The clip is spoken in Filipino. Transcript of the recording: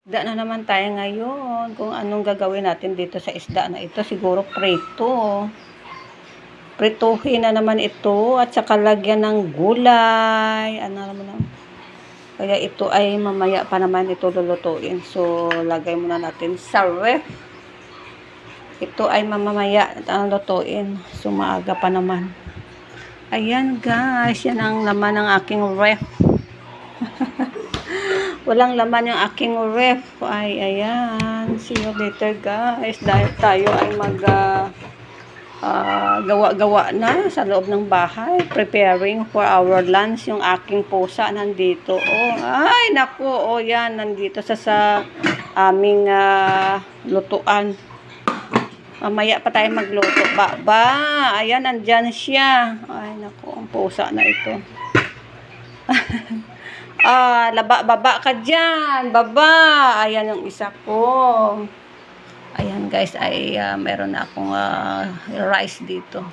Isda na naman tayo ngayon. Kung anong gagawin natin dito sa isda na ito. Siguro prito. Prituhin na naman ito. At saka lagyan ng gulay. Ano naman. Kaya ito ay mamaya pa naman ito lulutuin. So, lagay muna natin sa ref. Ito ay mamamaya ang lutuin. So, maaga pa naman. Ayan guys. Yan ang laman ng aking ref. Walang laman yung aking ref. Ay, ayan. See you later, guys. Dahil tayo ay gawa-gawa na sa loob ng bahay. Preparing for our lunch. Yung aking pusa nandito. Oh, ay, naku. Oh, yan. Nandito sa aming lutuan. Mamaya pa tayo magluto. Ayan, nandyan siya. Ay, naku. Ang pusa na ito. Baba ka dyan. Baba. Ayan yung isa ko. Ayan guys, ay meron na akong rice dito.